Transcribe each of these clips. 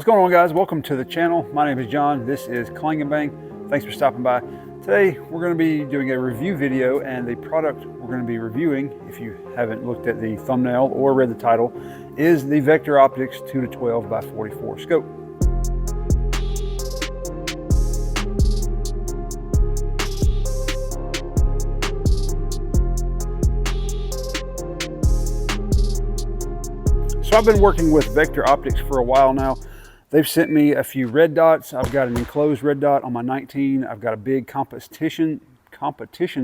What's going on, guys? Welcome to the channel. My name is John. This is Clang and Bang. Thanks for stopping by. Today we're going to be doing a review video, and the product we're going to be reviewing, if you haven't looked at the thumbnail or read the title, is the Vector Optics 2 to 12 by 44 scope. So I've been working with Vector Optics for a while now. They've sent me a few red dots. I've got an enclosed red dot on my 19. I've got a big competition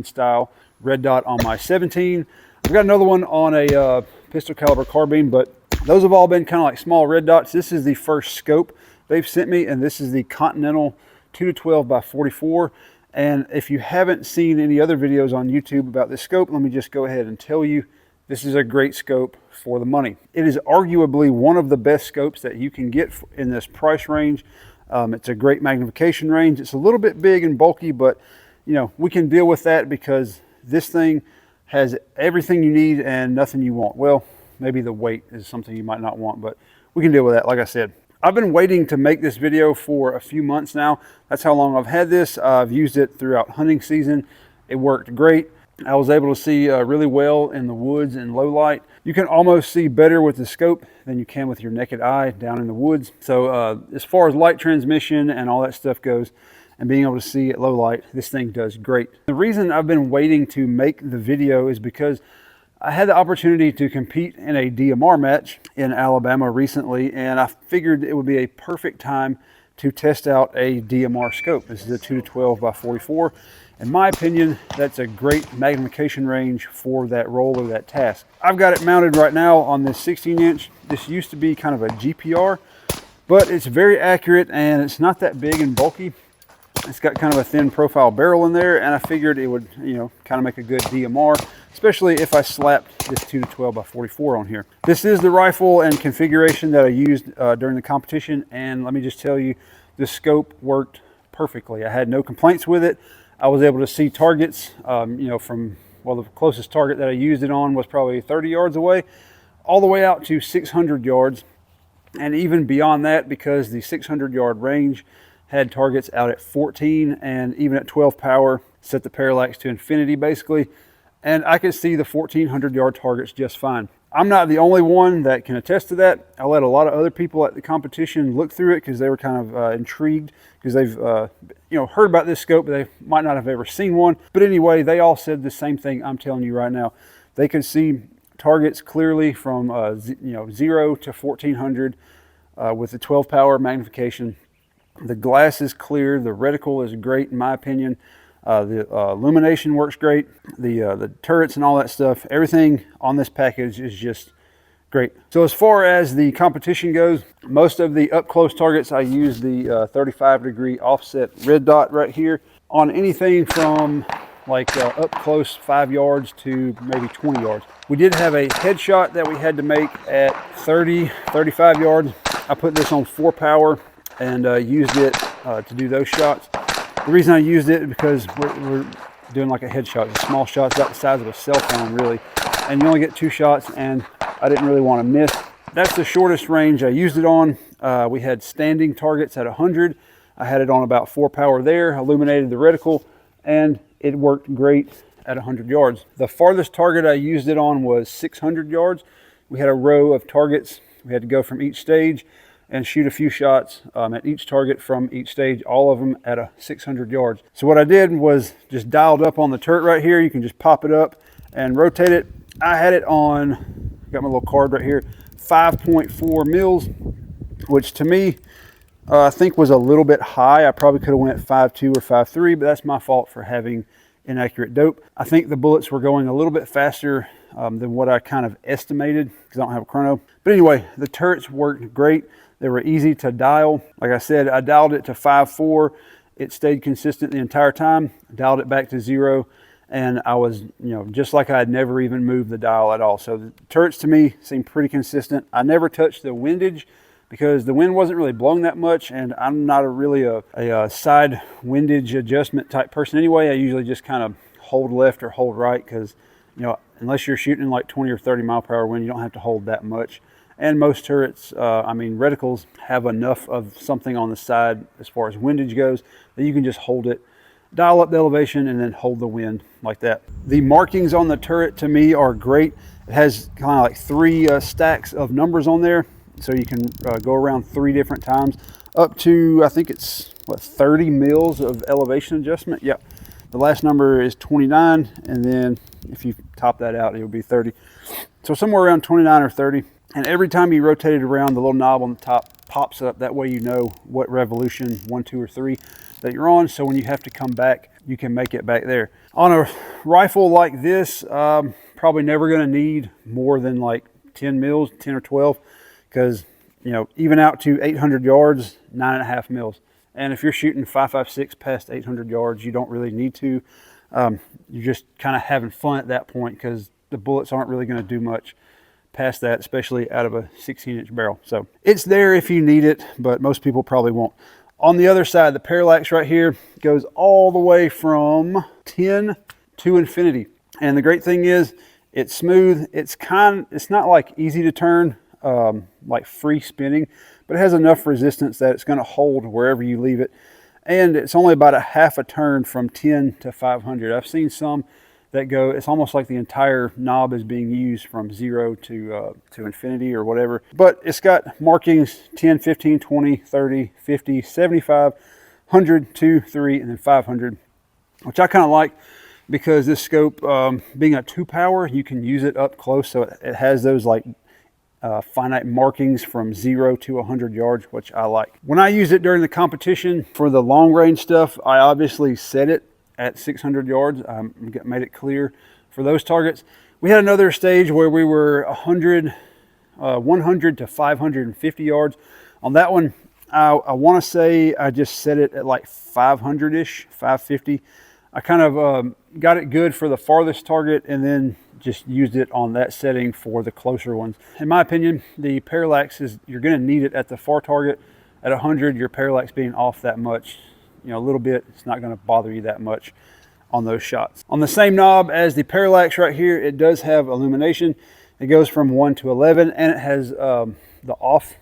style red dot on my 17. I've got another one on a pistol caliber carbine, but those have all been kind of like small red dots. This is the first scope they've sent me, and this is the Continental 2 to 12 by 44. And if you haven't seen any other videos on YouTube about this scope, let me just go ahead and tell you, this is a great scope for the money. It is arguably one of the best scopes that you can get in this price range. It's a great magnification range. It's a little bit big and bulky, but you know, we can deal with that because this thing has everything you need and nothing you want. Well, maybe the weight is something you might not want, but we can deal with that. Like I said, I've been waiting to make this video for a few months now. That's how long I've had this. I've used it throughout hunting season. It worked great. I was able to see really well in the woods in low light. You can almost see better with the scope than you can with your naked eye down in the woods. So as far as light transmission and all that stuff goes, and being able to see at low light, this thing does great. The reason I've been waiting to make the video is because I had the opportunity to compete in a DMR match in Alabama recently, and I figured it would be a perfect time to test out a DMR scope. This is a 2 to 12 by 44. In my opinion, that's a great magnification range for that role or that task. I've got it mounted right now on this 16-inch. This used to be kind of a GPR, but it's very accurate and it's not that big and bulky. It's got kind of a thin profile barrel in there, and I figured it would, you know, kind of make a good DMR, especially if I slapped this 2 to 12 by 44 on here. This is the rifle and configuration that I used during the competition, and let me just tell you, the scope worked perfectly. I had no complaints with it. I was able to see targets, you know, from, well, the closest target that I used it on was probably 30 yards away, all the way out to 600 yards, and even beyond that, because the 600-yard range had targets out at 14 and even at 12 power, set the parallax to infinity basically, and I could see the 1400-yard targets just fine. I'm not the only one that can attest to that. I let a lot of other people at the competition look through it because they were kind of intrigued because they've you know, heard about this scope, but they might not have ever seen one. But anyway, they all said the same thing I'm telling you right now. They could see targets clearly from you know, 0 to 1400 with the 12 power magnification. The glass is clear. The reticle is great in my opinion. The illumination works great. The turrets and all that stuff, everything on this package is just great. So as far as the competition goes, most of the up close targets, I use the 35-degree offset red dot right here on anything from like up close 5 yards to maybe 20 yards. We did have a headshot that we had to make at 35 yards. I put this on 4 power and used it to do those shots. The reason I used it is because we're doing like a headshot. It's a small shot. It's about the size of a cell phone, really. And you only get 2 shots, and I didn't really want to miss. That's the shortest range I used it on. We had standing targets at 100. I had it on about 4 power there, illuminated the reticle, and it worked great at 100 yards. The farthest target I used it on was 600 yards. We had a row of targets. We had to go from each stage and shoot a few shots at each target from each stage, all of them at 600 yards. So what I did was just dialed up on the turret right here. You can just pop it up and rotate it. I had it on, got my little card right here, 5.4 mils, which to me, I think was a little bit high. I probably could have went 5.2 or 5.3, but that's my fault for having inaccurate dope. I think the bullets were going a little bit faster than what I kind of estimated because I don't have a chrono. But anyway, the turrets worked great. They were easy to dial. Like I said, I dialed it to 5.4. It stayed consistent the entire time. Dialed it back to 0, and I was, you know, just like I had never even moved the dial at all. So the turrets to me seem pretty consistent. I never touched the windage because the wind wasn't really blowing that much, and I'm not really a side windage adjustment type person anyway. I usually just kind of hold left or hold right because, you know, unless you're shooting like 20 or 30 mile per hour wind, you don't have to hold that much. And most turrets, I mean reticles, have enough of something on the side as far as windage goes that you can just hold it, dial up the elevation, and then hold the wind like that. The markings on the turret to me are great. It has kind of like 3 stacks of numbers on there, so you can go around 3 different times, up to, I think it's, what, 30 mils of elevation adjustment. Yep. The last number is 29, and then if you top that out, it'll be 30. So somewhere around 29 or 30. And every time you rotate it around, the little knob on the top pops up. That way you know what revolution, 1, 2, or 3, that you're on. So when you have to come back, you can make it back there. On a rifle like this, probably never going to need more than like 10 mils, 10 or 12, because, you know, even out to 800 yards, 9.5 mils. And if you're shooting 5.56 past 800 yards, you don't really need to. You're just kind of having fun at that point, because the bullets aren't really going to do much past that, especially out of a 16-inch barrel. So it's there if you need it, but most people probably won't. On the other side, the Parallax right here goes all the way from 10 to infinity. And the great thing is it's smooth. It's not like easy to turn, like free spinning, but it has enough resistance that it's going to hold wherever you leave it. And it's only about a half a turn from 10 to 500. I've seen some that go, it's almost like the entire knob is being used from 0 to infinity or whatever. But it's got markings 10, 15, 20, 30, 50, 75, 100, 2, 3, and then 500, which I kind of like, because this scope, being a 2 power, you can use it up close. So it has those like finite markings from 0 to 100 yards, which I like. When I use it during the competition for the long range stuff, I obviously set it at 600 yards. I made it clear for those targets. We had another stage where we were 100 to 550 yards. On that one, I want to say I just set it at like 500-ish, 550. I kind of got it good for the farthest target, and then just used it on that setting for the closer ones. In my opinion, the Parallax you're going to need it at the far target. At 100, your Parallax being off that much, you know, a little bit, it's not going to bother you that much on those shots. On the same knob as the Parallax right here, it does have illumination. It goes from 1 to 11, and it has the off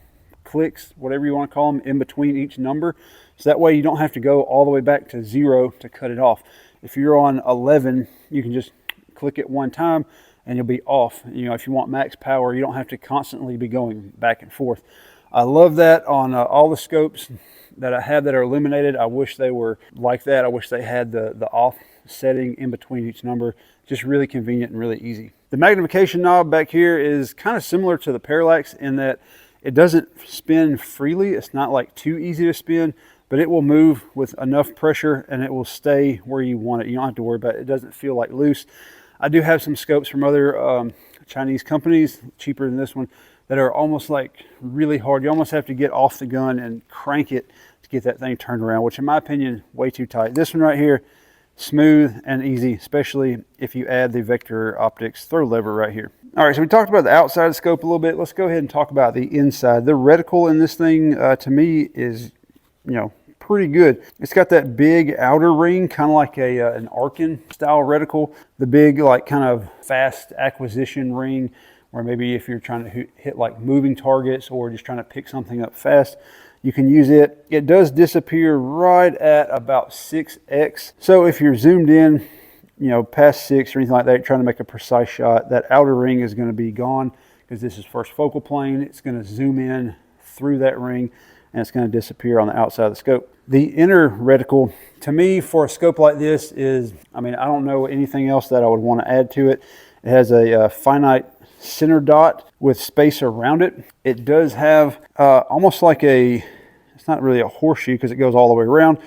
clicks, whatever you want to call them, in between each number. So that way you don't have to go all the way back to 0 to cut it off. If you're on 11, you can just click it one time and you'll be off. You know, if you want max power, you don't have to constantly be going back and forth. I love that on all the scopes that I have that are illuminated. I wish they were like that. I wish they had the off setting in between each number. Just really convenient and really easy. The magnification knob back here is kind of similar to the Parallax in that it doesn't spin freely. It's not like too easy to spin, but it will move with enough pressure and it will stay where you want it. You don't have to worry about it. It doesn't feel like loose. I do have some scopes from other Chinese companies, cheaper than this one, that are almost like really hard. You almost have to get off the gun and crank it to get that thing turned around, which in my opinion, way too tight. This one right here, smooth and easy, especially if you add the Vector Optics throw lever right here. All right, so we talked about the outside of the scope a little bit. Let's go ahead and talk about the inside. The reticle in this thing, to me, is, you know, pretty good. It's got that big outer ring, kind of like an Arkin style reticle. The big, like, kind of fast acquisition ring, where maybe if you're trying to hit like moving targets or just trying to pick something up fast, you can use it. It does disappear right at about 6x. So if you're zoomed in, you know, past 6 or anything like that, you're trying to make a precise shot, that outer ring is going to be gone, because this is first focal plane. It's going to zoom in through that ring and it's going to disappear on the outside of the scope. The inner reticle, to me, for a scope like this is, I mean, I don't know anything else that I would want to add to it. It has a finite center dot with space around it. It does have almost like it's not really a horseshoe because it goes all the way around,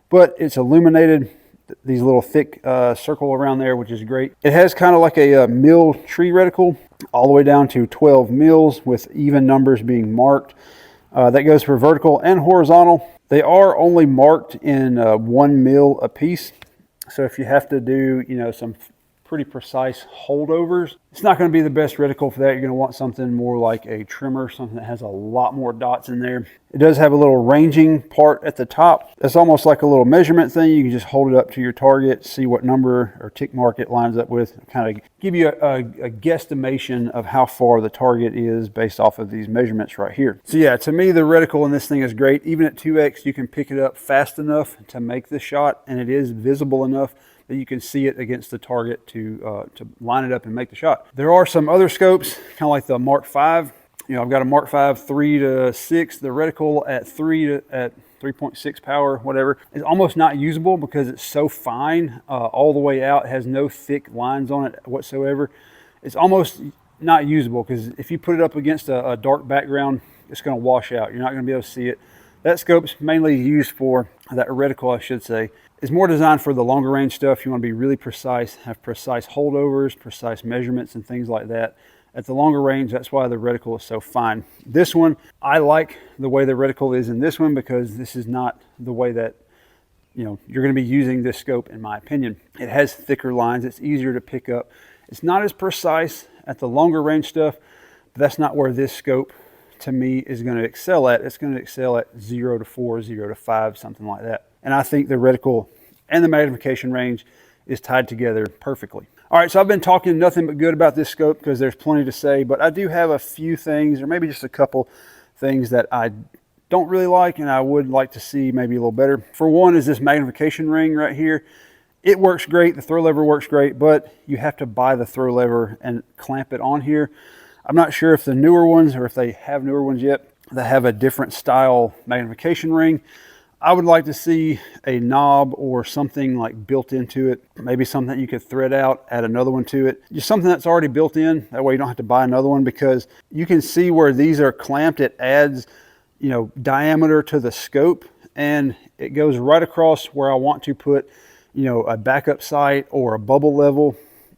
but it's illuminated, these little thick circle around there, which is great. It has kind of like a mil tree reticle all the way down to 12 mils with even numbers being marked. That goes for vertical and horizontal. They are only marked in 1 mil a piece. So if you have to do, you know, some pretty precise holdovers. It's not going to be the best reticle for that. You're going to want something more like a trimmer, something that has a lot more dots in there. It does have a little ranging part at the top. That's almost like a little measurement thing. You can just hold it up to your target, see what number or tick mark it lines up with, kind of give you a guesstimation of how far the target is based off of these measurements right here. So yeah, to me, the reticle in this thing is great. Even at 2x, you can pick it up fast enough to make the shot, and it is visible enough that you can see it against the target to line it up and make the shot. There are some other scopes, kind of like the Mark V. You know, I've got a Mark V 3 to 6. The reticle at 3.6 power, whatever, is almost not usable because it's so fine all the way out. It has no thick lines on it whatsoever. It's almost not usable because if you put it up against a dark background, it's going to wash out. You're not going to be able to see it. That scope's mainly used for, that reticle I should say, is more designed for the longer range stuff. You want to be really precise, have precise holdovers, precise measurements and things like that. At the longer range, that's why the reticle is so fine. This one, I like the way the reticle is in this one because this is not the way that, you know, you're going to be using this scope, in my opinion. It has thicker lines. It's easier to pick up. It's not as precise at the longer range stuff, but that's not where this scope, to me, is going to excel at. It's going to excel at 0 to 4, 0 to 5, something like that. And I think the reticle and the magnification range is tied together perfectly. All right, so I've been talking nothing but good about this scope because there's plenty to say, but I do have a few things, or maybe just a couple things that I don't really like and I would like to see maybe a little better. For one is this magnification ring right here. It works great, the throw lever works great, but you have to buy the throw lever and clamp it on here. I'm not sure if the newer ones, or if they have newer ones yet, that have a different style magnification ring. I would like to see a knob or something like built into it. Maybe something that you could thread out, add another one to it. Just something that's already built in. That way you don't have to buy another one, because you can see where these are clamped. It adds, you know, diameter to the scope, and it goes right across where I want to put, you know, a backup sight or a bubble level,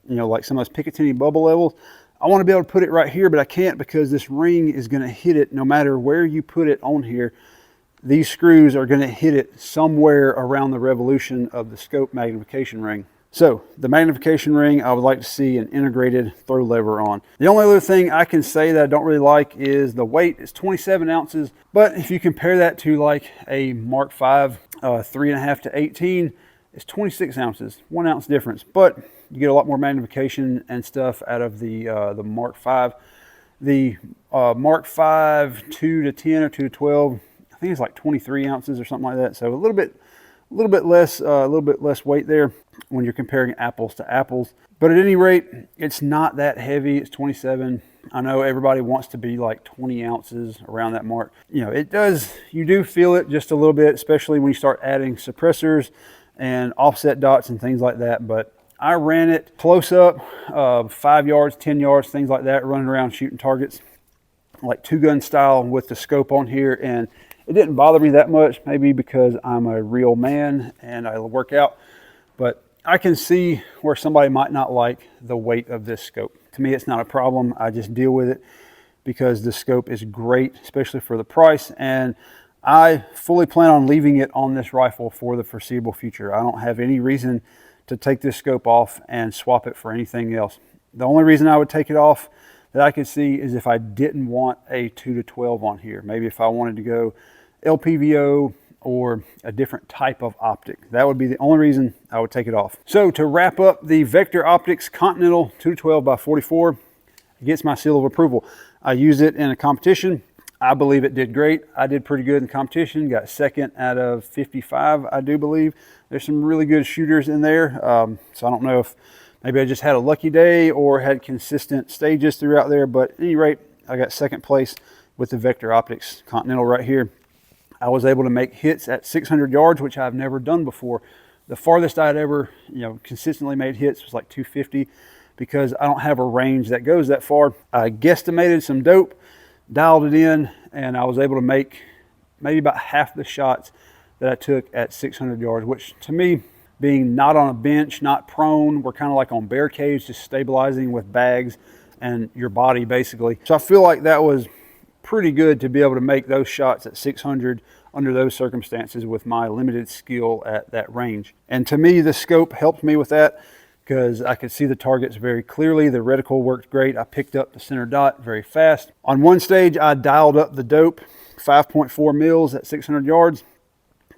you know, like some of those Picatinny bubble levels. I want to be able to put it right here, but I can't because this ring is going to hit it no matter where you put it on here. These screws are going to hit it somewhere around the revolution of the scope magnification ring. So the magnification ring, I would like to see an integrated throw lever on. The only other thing I can say that I don't really like is the weight. It's 27 ounces, but if you compare that to like a Mark V 3.5 to 18, it's 26 ounces, 1 ounce difference, but you get a lot more magnification and stuff out of the Mark V. The Mark V 2 to 10 or 2 to 12, I think it's like 23 ounces or something like that. So a little bit less weight there when you're comparing apples to apples. But at any rate, it's not that heavy. It's 27. I know everybody wants to be like 20 ounces around that mark. You know, it does, you do feel it just a little bit, especially when you start adding suppressors and offset dots and things like that. But I ran it close up, 5 yards, 10 yards, things like that, running around shooting targets, like two-gun style with the scope on here, and it didn't bother me that much, maybe because I'm a real man and I work out, but I can see where somebody might not like the weight of this scope. To me, it's not a problem. I just deal with it because the scope is great, especially for the price, and I fully plan on leaving it on this rifle for the foreseeable future. I don't have any reason to take this scope off and swap it for anything else. The only reason I would take it off that I could see is if I didn't want a 2 to 12 on here. Maybe if I wanted to go MPVO or a different type of optic. That would be the only reason I would take it off. So to wrap up, the Vector Optics Continental 2 to 12 by 44 gets my seal of approval. I used it in a competition. I believe it did great. I did pretty good in the competition. Got second out of 55, I do believe. There's some really good shooters in there. So I don't know if maybe I just had a lucky day or had consistent stages throughout there. But at any rate, I got second place with the Vector Optics Continental right here. I was able to make hits at 600 yards, which I've never done before. The farthest I'd ever, you know, consistently made hits was like 250 because I don't have a range that goes that far. I guesstimated some dope, dialed it in, and I was able to make maybe about half the shots that I took at 600 yards, which to me, being not on a bench, not prone, we're kind of like on barricades, just stabilizing with bags and your body basically. So I feel like that was pretty good to be able to make those shots at 600 under those circumstances with my limited skill at that range. And to me, the scope helped me with that because I could see the targets very clearly. The reticle worked great. I picked up the center dot very fast. On one stage, I dialed up the dope, 5.4 mils at 600 yards,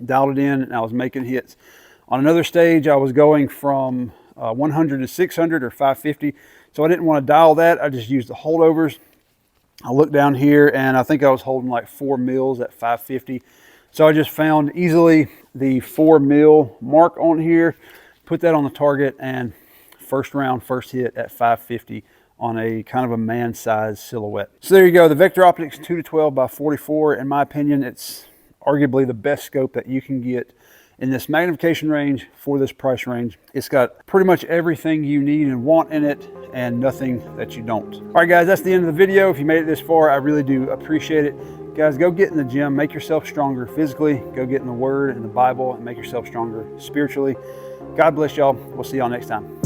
dialed it in, and I was making hits. On another stage, I was going from 100 to 600 or 550. So I didn't want to dial that. I just used the holdovers. I looked down here and I think I was holding like 4 mils at 550. So I just found easily the 4 mil mark on here, put that on the target, and first round, first hit at 550 on a kind of a man-sized silhouette. So there you go, the Vector Optics 2-12 by 44. In my opinion, it's arguably the best scope that you can get in this magnification range for this price range. It's got pretty much everything you need and want in it, and nothing that you don't. All right, guys, that's the end of the video. If you made it this far, I really do appreciate it. Guys, go get in the gym, make yourself stronger physically. Go get in the Word and the Bible and make yourself stronger spiritually. God bless y'all. We'll see y'all next time.